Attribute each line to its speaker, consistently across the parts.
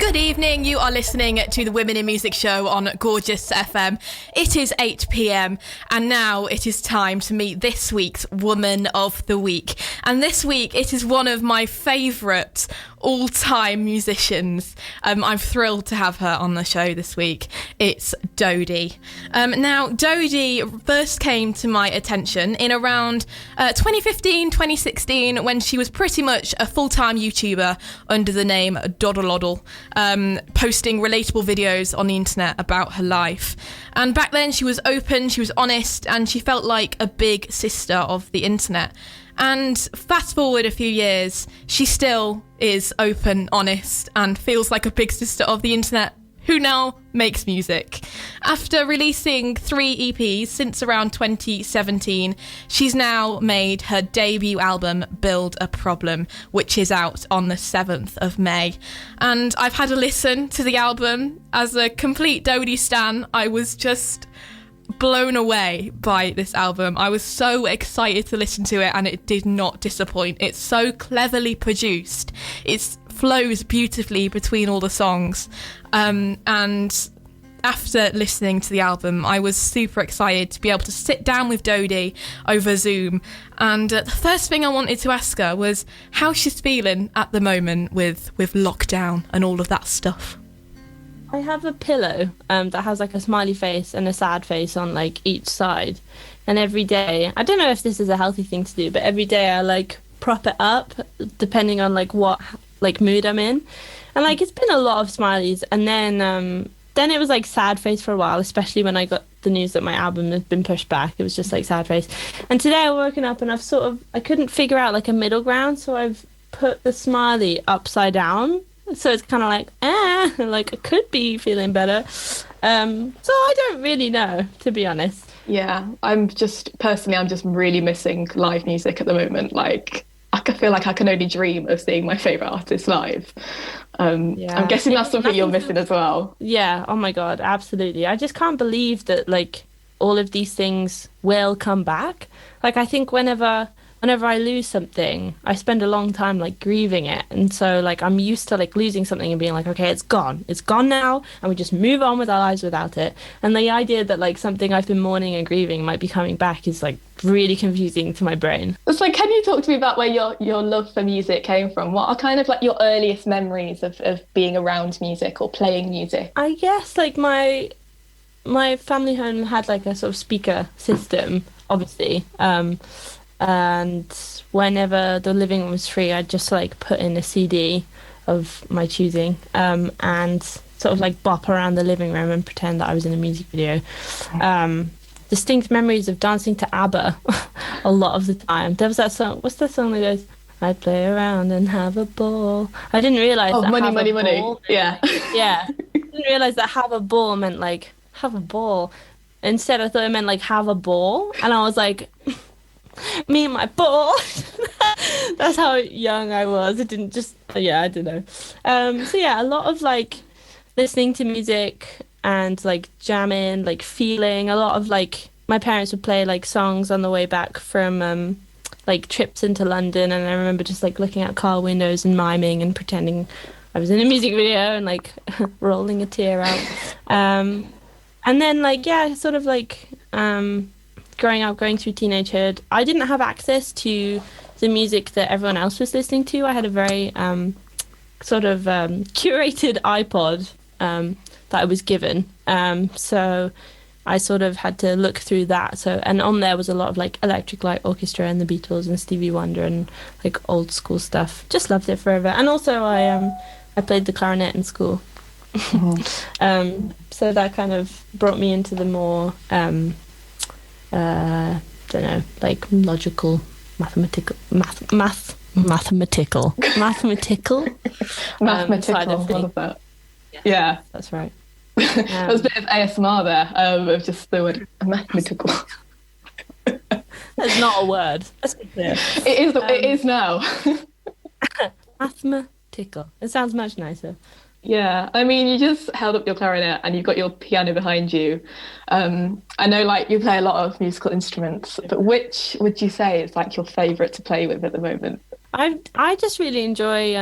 Speaker 1: Good evening, you are listening to the Women in Music show on Gorgeous FM. It is 8 p.m. and now it is time to meet this week's Woman of the Week. And this week it is one of my favourite all-time musicians. I'm thrilled to have her on the show this week. It's DODIE. Now, DODIE first came to my attention in around 2015, 2016, when she was pretty much a full-time YouTuber under the name DODIE, posting relatable videos on the internet about her life. And back then she was open, she was honest, and she felt like a big sister of the internet. And fast forward a few years, she still is open, honest, and feels like a big sister of the internet who now makes music. After releasing 3 EPs since around 2017, she's now made her debut album, Build a Problem, which is out on the 7th of May. And I've had a listen to the album. As a complete DODIE stan, I was just blown away by this album. I was so excited to listen to it, and it did not disappoint. It's so cleverly produced. It flows beautifully between all the songs. And after listening to the album, I was super excited to be able to sit down with DODIE over Zoom. And the first thing I wanted to ask her was how she's feeling at the moment with lockdown and all of that stuff.
Speaker 2: I have a pillow that has like a smiley face and a sad face on like each side, and every day, I don't know if this is a healthy thing to do, but every day I like prop it up depending on like what like mood I'm in, and like it's been a lot of smileys, and then it was like sad face for a while, especially when I got the news that my album had been pushed back. It was just like sad face, and today I've woken up and I couldn't figure out like a middle ground, so I've put the smiley upside down. So it's kind of like, like I could be feeling better. So I don't really know, to be honest.
Speaker 3: Yeah, I'm just really missing live music at the moment. Like, I feel like I can only dream of seeing my favourite artist live. I'm guessing that's something you're missing as well.
Speaker 2: Yeah, oh my God, absolutely. I just can't believe that, like, all of these things will come back. Like, I think whenever I lose something, I spend a long time like grieving it, and so like I'm used to like losing something and being like, okay, it's gone now, and we just move on with our lives without it. And the idea that like something I've been mourning and grieving might be coming back is like really confusing to my brain.
Speaker 3: It's like, can you talk to me about where your love for music came from? What are kind of like your earliest memories of being around music or playing music?
Speaker 2: I guess like my family home had like a sort of speaker system, obviously. And whenever the living room was free, I'd just like put in a CD of my choosing, and sort of like bop around the living room and pretend that I was in a music video. Distinct memories of dancing to ABBA a lot of the time. There was that song, what's that song that goes, I'd play around and have a ball. I didn't realise that
Speaker 3: money. Yeah.
Speaker 2: Yeah. I didn't realise that have a ball meant like have a ball. Instead I thought it meant like have a ball, and I was like, me and my ball. That's how young I was. It didn't just, I don't know. So yeah, a lot of like listening to music and like jamming, like feeling. A lot of like my parents would play like songs on the way back from like trips into London, and I remember just like looking out car windows and miming and pretending I was in a music video and like rolling a tear out. And then like sort of like growing up, going through teenagehood, I didn't have access to the music that everyone else was listening to. I had a very sort of curated iPod that I was given. So I sort of had to look through that. So, and on there was a lot of like Electric Light Orchestra and the Beatles and Stevie Wonder and like old school stuff. Just loved it forever. And also I played the clarinet in school. Mm-hmm. So that kind of brought me into the more don't know, like logical, mathematical side of things.
Speaker 3: All of that. Yeah,
Speaker 2: that's right.
Speaker 3: There was a bit of ASMR there, of just the word mathematical.
Speaker 2: That's not a word. Let's be clear.
Speaker 3: It is now.
Speaker 2: Mathematical. It sounds much nicer.
Speaker 3: Yeah, I mean, you just held up your clarinet and you've got your piano behind you. I know, like, you play a lot of musical instruments, but which would you say is like your favourite to play with at the moment?
Speaker 2: I just really enjoy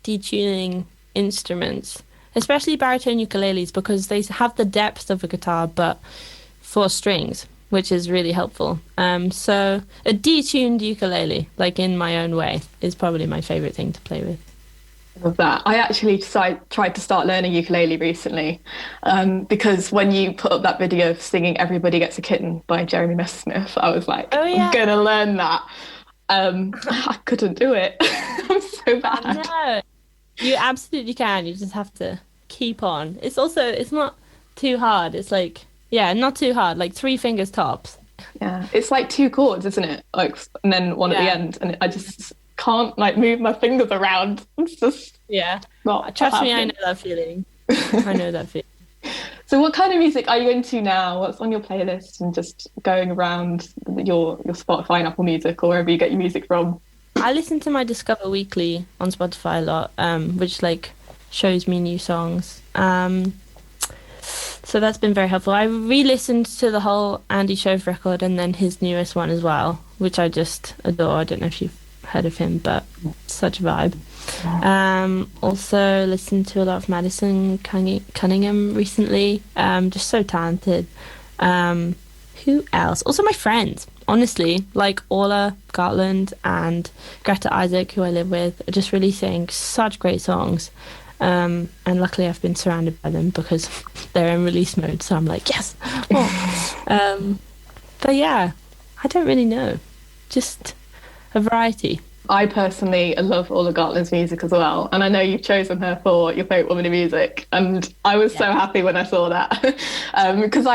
Speaker 2: detuning instruments, especially baritone ukuleles, because they have the depth of a guitar but for strings, which is really helpful. So a detuned ukulele, like in my own way, is probably my favorite thing to play with.
Speaker 3: Of that. I actually tried to start learning ukulele recently, because when you put up that video of singing Everybody Gets a Kitten by Jeremy Messersmith, I was like, oh, yeah. I'm gonna learn that. I couldn't do it. I'm so bad.
Speaker 2: No, you absolutely can. You just have to keep on. It's not too hard. It's like, yeah, not too hard, like 3 fingers tops.
Speaker 3: Yeah, it's like 2 chords, isn't it? Like, and then one at the end, and I just can't like move my fingers around. It's just not
Speaker 2: trust me,
Speaker 3: happening.
Speaker 2: I know that feeling. I know that feeling.
Speaker 3: So what kind of music are you into now? What's on your playlist, and just going around your Spotify and Apple Music or wherever you get your music from?
Speaker 2: I listen to my Discover Weekly on Spotify a lot, which like shows me new songs. So that's been very helpful. I re-listened to the whole Andy Shove record and then his newest one as well, which I just adore. I don't know if you've heard of him, but such a vibe. Also listened to a lot of Madison Cunningham recently. Just so talented. Who else? Also my friends, honestly, like Orla Gartland and Greta Isaac, who I live with, are just really sing such great songs. And luckily I've been surrounded by them because they're in release mode, so I'm like, yes. But yeah, I don't really know, just a variety.
Speaker 3: I personally love Orla Gartland's music as well, and I know you've chosen her for your favourite woman in music, and I was so happy when I saw that, because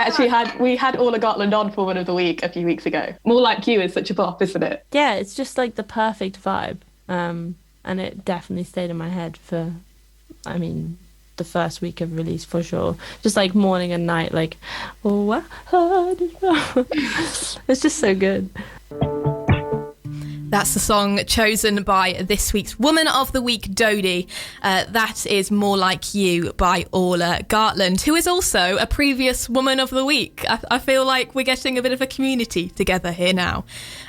Speaker 3: we had Orla Gartland on for Woman of the Week a few weeks ago. More Like You is such a bop, isn't it?
Speaker 2: Yeah, it's just like the perfect vibe, and it definitely stayed in my head for, I mean, the first week of release for sure. Just like morning and night, like, oh, I heard it. It's just so good.
Speaker 1: That's the song chosen by this week's Woman of the Week, DODIE. That is More Like You by Orla Gartland, who is also a previous Woman of the Week. I feel like we're getting a bit of a community together here now.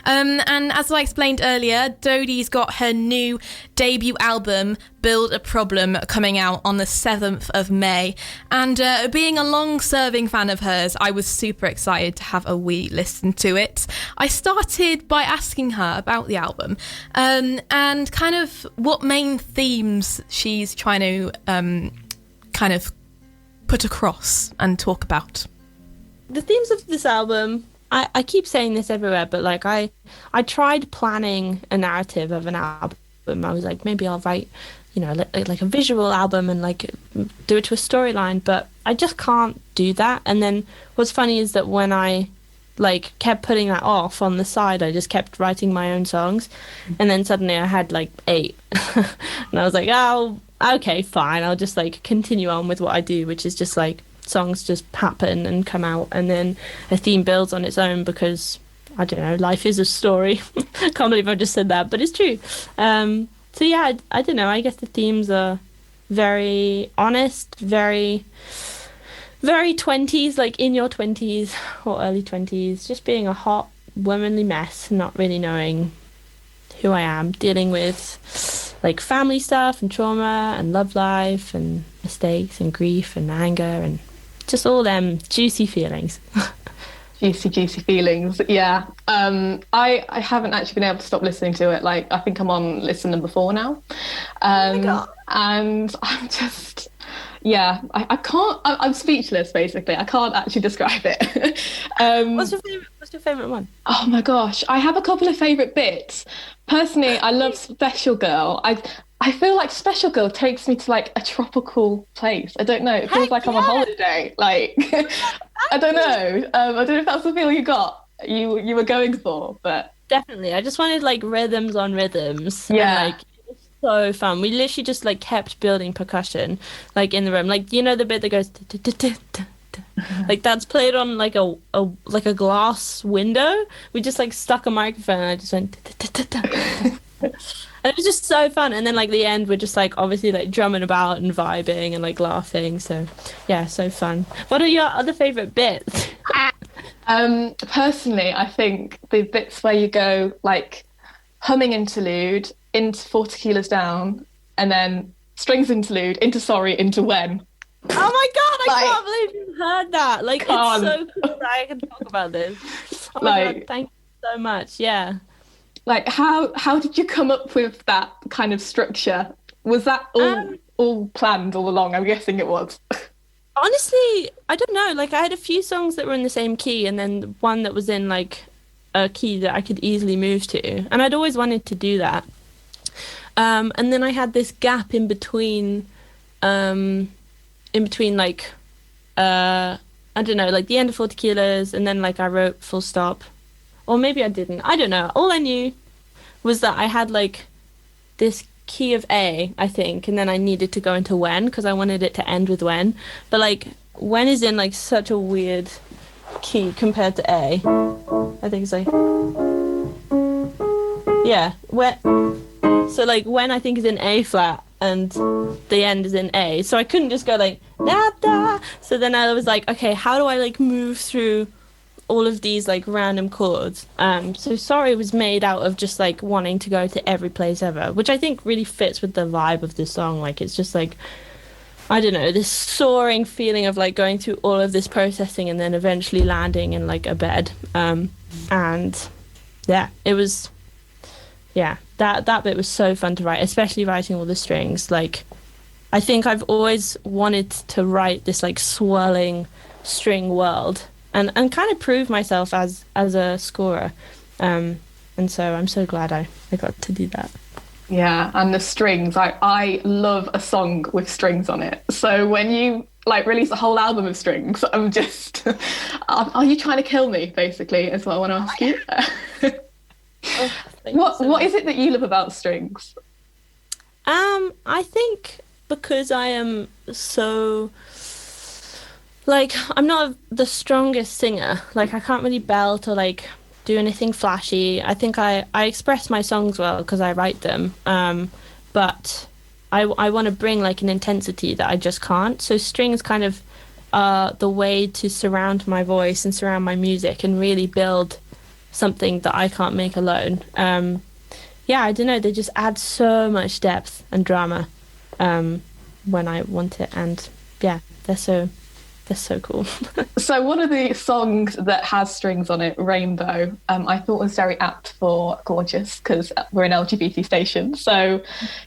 Speaker 1: And as I explained earlier, DODIE's got her new debut album, Build a Problem, coming out on the 7th of May. And being a long-serving fan of hers, I was super excited to have a wee listen to it. I started by asking her about the album and kind of what main themes she's trying to kind of put across and talk about.
Speaker 2: The themes of this album, I keep saying this everywhere, but like I tried planning a narrative of an album. I was like, maybe I'll write, like a visual album and like do it to a storyline, but I just can't do that. And then what's funny is that when I like kept putting that off on the side, I just kept writing my own songs, and then suddenly I had like 8 and I was like, oh, okay, fine, I'll just like continue on with what I do, which is just like songs just happen and come out, and then a theme builds on its own, because I don't know, life is a story. Can't believe I just said that, but it's true. So yeah, I don't know, I guess the themes are very honest, very 20s, like in your 20s or early 20s, just being a hot womanly mess, not really knowing who I am, dealing with like family stuff and trauma and love life and mistakes and grief and anger and just all them juicy feelings.
Speaker 3: Juicy feelings, yeah. I haven't actually been able to stop listening to it. Like, I think I'm on listen number 4 now.
Speaker 2: Oh my God.
Speaker 3: And I'm just... Yeah, I can't. I'm speechless. Basically, I can't actually describe it.
Speaker 2: What's your favorite one?
Speaker 3: Oh my gosh, I have a couple of favorite bits. Personally, I love Special Girl. I feel like Special Girl takes me to like a tropical place. I don't know. It feels like I'm on holiday. Like, I don't know. I don't know if that's the feel you were going for, but
Speaker 2: definitely. I just wanted like rhythms on rhythms.
Speaker 3: Yeah.
Speaker 2: And, like, so fun. We literally just like kept building percussion like in the room, like the bit that goes like that's played on like a glass window. We just like stuck a microphone and I just went and it was just so fun. And then like the end, we're just like obviously like drumming about and vibing and like laughing. So yeah, so fun. What are your other favorite bits?
Speaker 3: Personally, I think the bits where you go like humming interlude into 4 tequilas down, and then strings interlude, into Sorry, into When.
Speaker 2: Oh my God, I can't believe you heard that. Like,
Speaker 3: can't.
Speaker 2: It's so cool that I can talk about this. Oh my
Speaker 3: Like,
Speaker 2: God, thank you so much. Yeah.
Speaker 3: Like, how did you come up with that kind of structure? Was that all planned all along? I'm guessing it was.
Speaker 2: Honestly, I don't know. Like, I had a few songs that were in the same key, and then one that was in like a key that I could easily move to, and I'd always wanted to do that. And then I had this gap in between like I don't know, like the end of 4 Tequilas, and then like I wrote Full Stop, or maybe I didn't. I don't know. All I knew was that I had like this key of A, I think, and then I needed to go into When because I wanted it to end with When. But like When is in like such a weird key compared to A. I think it's like, yeah, when. So like When I think is in A flat and the end is in A. So I couldn't just go like da da. So then I was like, okay, how do I like move through all of these like random chords? So Sorry was made out of just like wanting to go to every place ever, which I think really fits with the vibe of the song. Like it's just like, I don't know, this soaring feeling of like going through all of this processing and then eventually landing in like a bed. And yeah, it was, yeah, that bit was so fun to write, especially writing all the strings. Like I think I've always wanted to write this like swirling string world and kind of prove myself as a scorer. And so I'm so glad I got to do that.
Speaker 3: Yeah, and the strings, I love a song with strings on it. So when you like release a whole album of strings, I'm just, are you trying to kill me, basically, is what I want to ask you. What is it that you love about strings?
Speaker 2: I think because I am so, like, I'm not the strongest singer. Like, I can't really belt or like do anything flashy. I think I express my songs well because I write them. But I want to bring like an intensity that I just can't. So strings kind of are the way to surround my voice and surround my music and really build something that I can't make alone. Yeah, I don't know, they just add so much depth and drama when I want it, and yeah, they're so cool.
Speaker 3: So one of the songs that has strings on it, Rainbow, I thought was very apt for Gorgeous because we're an LGBT station. So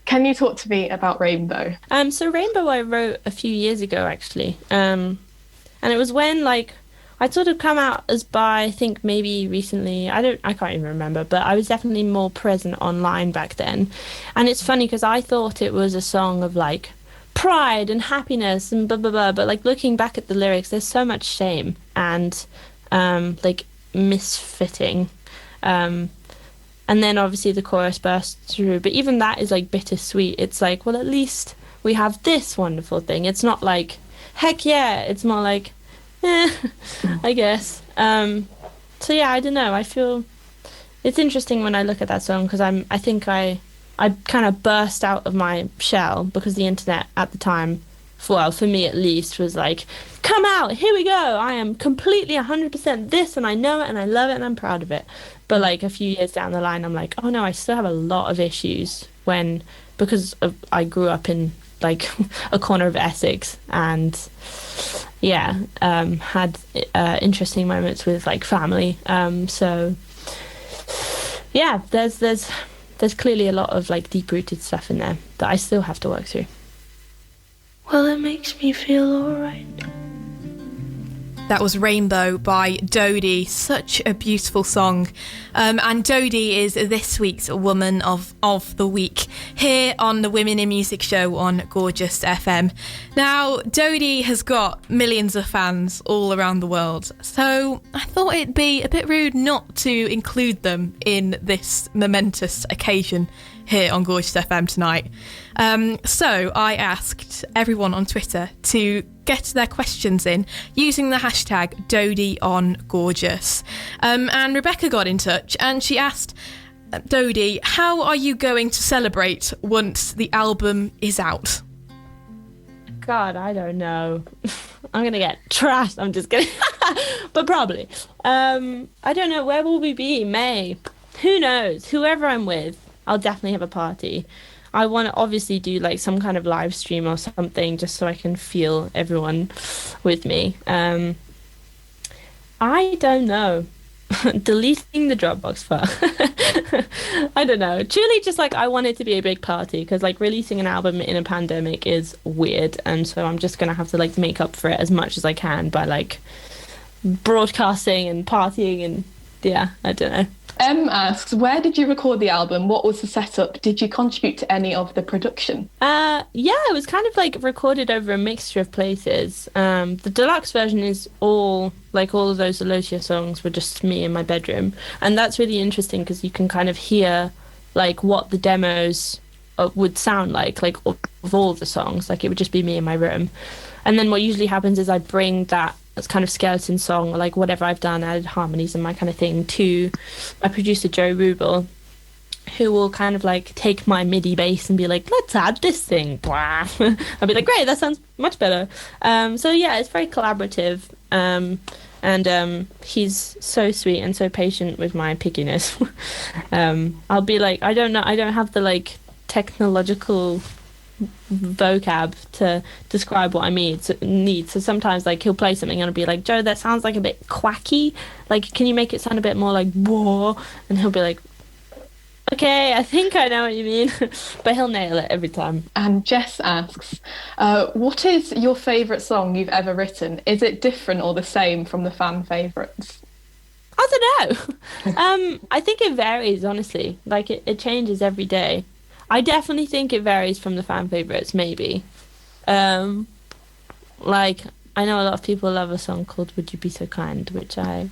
Speaker 3: can you talk to me about Rainbow?
Speaker 2: So Rainbow I wrote a few years ago actually, and it was when like I'd sort of come out as bi, I think maybe recently, I can't even remember, but I was definitely more present online back then. And it's funny because I thought it was a song of like pride and happiness and blah blah blah, but like looking back at the lyrics, there's so much shame and like misfitting, and then obviously the chorus bursts through, but even that is like bittersweet. It's like, well, at least we have this wonderful thing. It's not like heck yeah, it's more like I guess. So yeah, I don't know, I feel it's interesting when I look at that song because I think I kind of burst out of my shell because the internet at the time, well, for me at least, was like, come out, here we go, I am completely 100% this and I know it and I love it and I'm proud of it. But like a few years down the line, I'm like, oh no, I still have a lot of issues because I grew up in like a corner of Essex and yeah, had interesting moments with like family. So yeah, there's clearly a lot of like deep-rooted stuff in there that I still have to work through. Well, it makes me feel alright.
Speaker 1: That was Rainbow by DODIE. Such a beautiful song. And DODIE is this week's Woman of the Week here on the Women in Music show on Gorgeous FM. Now, DODIE has got millions of fans all around the world, so I thought it'd be a bit rude not to include them in this momentous occasion here on Gorgeous FM tonight. So I asked everyone on Twitter to get their questions in using the hashtag DODIEOnGorgeous. And Rebecca got in touch and she asked, DODIE, how are you going to celebrate once the album is out?
Speaker 2: God, I don't know. I'm going to get trashed. I'm just kidding. But probably. I don't know. Where will we be? May. Who knows? Whoever I'm with, I'll definitely have a party. I want to obviously do like some kind of live stream or something just so I can feel everyone with me. I don't know. Deleting the Dropbox file. I don't know. Truly just like I want it to be a big party because like releasing an album in a pandemic is weird, and so I'm just gonna have to like make up for it as much as I can by like broadcasting and partying, and yeah, I don't know.
Speaker 3: Asks, where did you record the album? What was the setup? Did you contribute to any of the production?
Speaker 2: Yeah, it was kind of like recorded over a mixture of places. The deluxe version is all of those Alotia songs were just me in my bedroom, and that's really interesting because you can kind of hear like what the demos would sound like of all the songs. Like it would just be me in my room, and then what usually happens is I bring that kind of skeleton song or like whatever I've done, added harmonies and my kind of thing, to my producer Joe Rubel, who will kind of like take my MIDI bass and be like, let's add this thing. I'll be like, great, that sounds much better. So yeah, it's very collaborative. And he's so sweet and so patient with my pickiness. I'll be like, I don't have the like technological vocab to describe what I need. So sometimes like he'll play something and I'll be like, Joe, that sounds like a bit quacky. Like, can you make it sound a bit more like whoa? And he'll be like, okay, I think I know what you mean. But he'll nail it every time.
Speaker 3: And Jess asks, what is your favourite song you've ever written? Is it different or the same from the fan favourites?
Speaker 2: I don't know. I think it varies, honestly. Like it changes every day. I definitely think it varies from the fan favourites, maybe. Like, I know a lot of people love a song called Would You Be So Kind, which I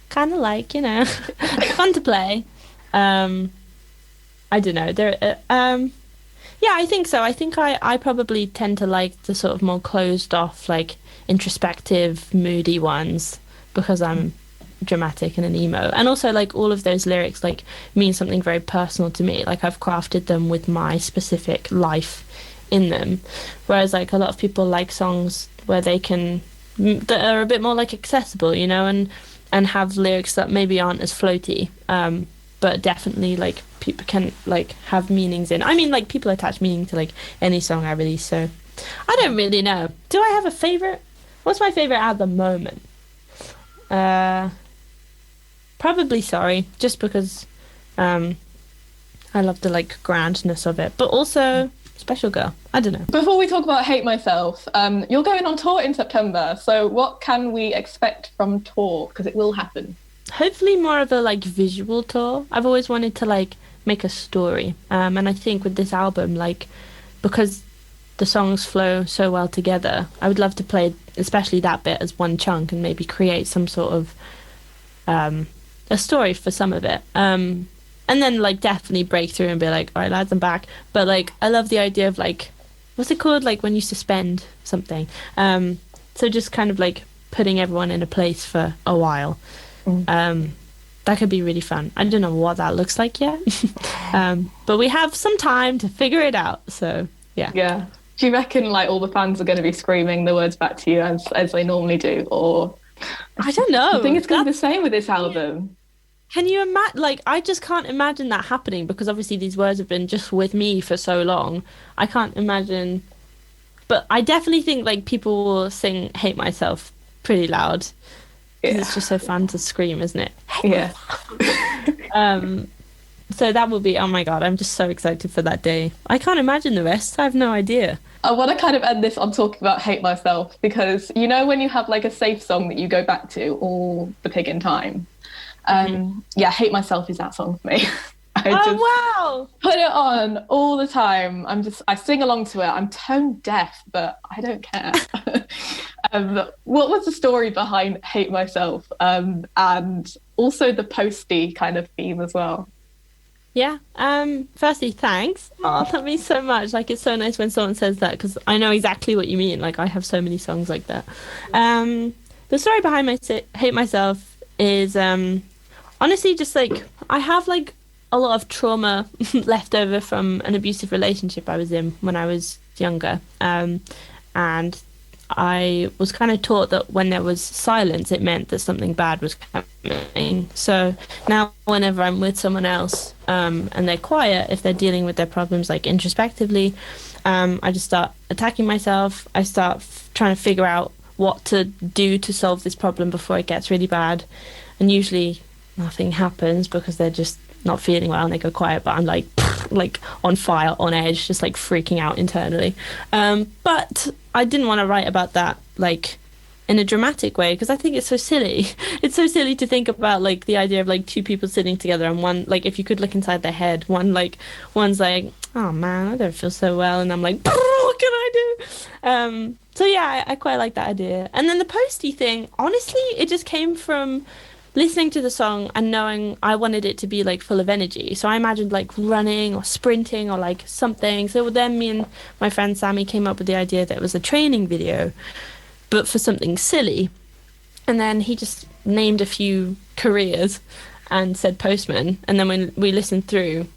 Speaker 2: kind of like, you know. It's fun to play. I don't know. Yeah, I think so. I think I probably tend to like the sort of more closed off, like, introspective, moody ones, because I'm dramatic and an emo, and also like all of those lyrics like mean something very personal to me. Like I've crafted them with my specific life in them, whereas like a lot of people like songs where they can that are a bit more like accessible, you know, and have lyrics that maybe aren't as floaty, but definitely like people can like have meanings in. I mean, like people attach meaning to like any song I release, so I don't really know. Do I have a favorite? What's my favorite at the moment? Probably Sorry, just because I love the like grandness of it, but also Special Girl. I don't know.
Speaker 3: Before we talk about Hate Myself, you're going on tour in September, so what can we expect from tour? Because it will happen.
Speaker 2: Hopefully more of a like visual tour. I've always wanted to like make a story, and I think with this album, like because the songs flow so well together, I would love to play especially that bit as one chunk and maybe create some sort of a story for some of it, and then like definitely break through and be like, all right lads, I'm back. But like I love the idea of like, what's it called, like when you suspend something, so just kind of like putting everyone in a place for a while. That could be really fun. I don't know what that looks like yet. But we have some time to figure it out, so yeah. Do you reckon like all the fans are going to be screaming the words back to you as they normally do, or I don't know.
Speaker 3: I think it's going to be the same with this album.
Speaker 2: Can you imagine? Like, I just can't imagine that happening because obviously these words have been just with me for so long. I can't imagine. But I definitely think like people will sing Hate Myself pretty loud. Yeah. It's just so fun to scream, isn't it?
Speaker 3: Yeah.
Speaker 2: So that will be, oh my God, I'm just so excited for that day. I can't imagine the rest. I have no idea.
Speaker 3: I want to kind of end this on talking about Hate Myself because, you know, when you have like a safe song that you go back to all the pig time. Yeah, Hate Myself is that song for me.
Speaker 2: Wow!
Speaker 3: Put it on all the time. I sing along to it. I'm tone deaf, but I don't care. What was the story behind Hate Myself? And also the posty kind of theme as well.
Speaker 2: Yeah. Firstly, thanks. Oh, that means so much. Like, it's so nice when someone says that because I know exactly what you mean. Like, I have so many songs like that. The story behind Hate Myself is honestly just like I have like a lot of trauma left over from an abusive relationship I was in when I was younger. And I was kind of taught that when there was silence, it meant that something bad was So now whenever I'm with someone else and they're quiet, if they're dealing with their problems like introspectively, I just start attacking myself. I start trying to figure out what to do to solve this problem before it gets really bad. And usually nothing happens because they're just not feeling well and they go quiet, but I'm like on fire, on edge, just like freaking out internally. But I didn't want to write about that like in a dramatic way because I think it's so silly. It's so silly to think about like the idea of like two people sitting together and one, like if you could look inside their head, one's like, oh man, I don't feel so well, and I'm like, what can I do? So yeah, I quite like that idea. And then the posty thing, honestly, it just came from listening to the song and knowing I wanted it to be like full of energy. So I imagined like running or sprinting or like something. So then me and my friend Sammy came up with the idea that it was a training video, but for something silly. And then he just named a few careers and said postman. And then when we listened through,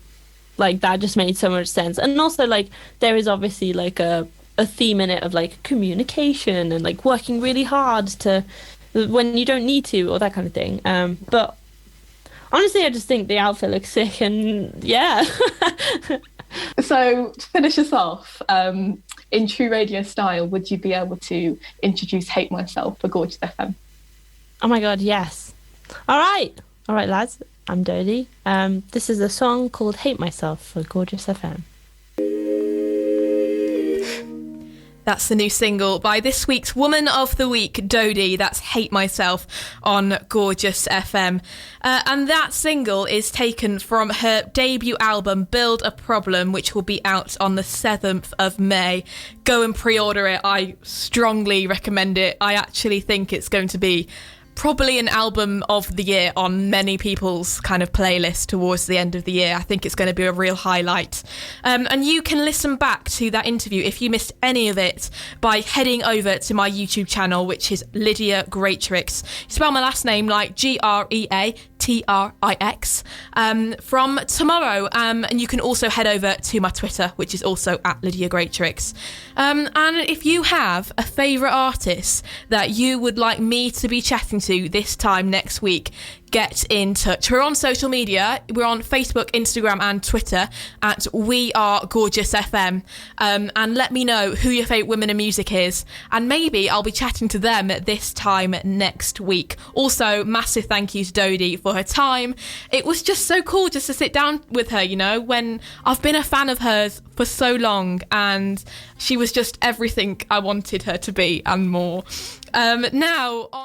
Speaker 2: like that just made so much sense. And also like there is obviously like a theme in it of like communication and like working really hard to when you don't need to or that kind of thing. But honestly, I just think the outfit looks sick and yeah.
Speaker 3: So to finish us off, in true radio style, would you be able to introduce Hate Myself for Gorgeous FM?
Speaker 2: Oh my God, yes. All right, lads, I'm Dodie. This is a song called Hate Myself for Gorgeous FM.
Speaker 1: That's the new single by this week's Woman of the Week, Dodie. That's Hate Myself on Gorgeous FM. And that single is taken from her debut album, Build a Problem, which will be out on the 7th of May. Go and pre-order it. I strongly recommend it. I actually think it's going to be probably an album of the year on many people's kind of playlist towards the end of the year. I think it's going to be a real highlight. And you can listen back to that interview if you missed any of it by heading over to my YouTube channel, which is Lydia Greatrix. You spell my last name like Greatrix from tomorrow. And you can also head over to my Twitter, which is also at Lydia Greatrix. And if you have a favourite artist that you would like me to be chatting to this time next week, get in touch. We're on social media. We're on Facebook, Instagram and Twitter at We Are Gorgeous FM. And let me know who your favourite women in music is. And maybe I'll be chatting to them this time next week. Also, massive thank you to Dodie for her time. It was just so cool just to sit down with her, you know, when I've been a fan of hers for so long and she was just everything I wanted her to be and more. Now on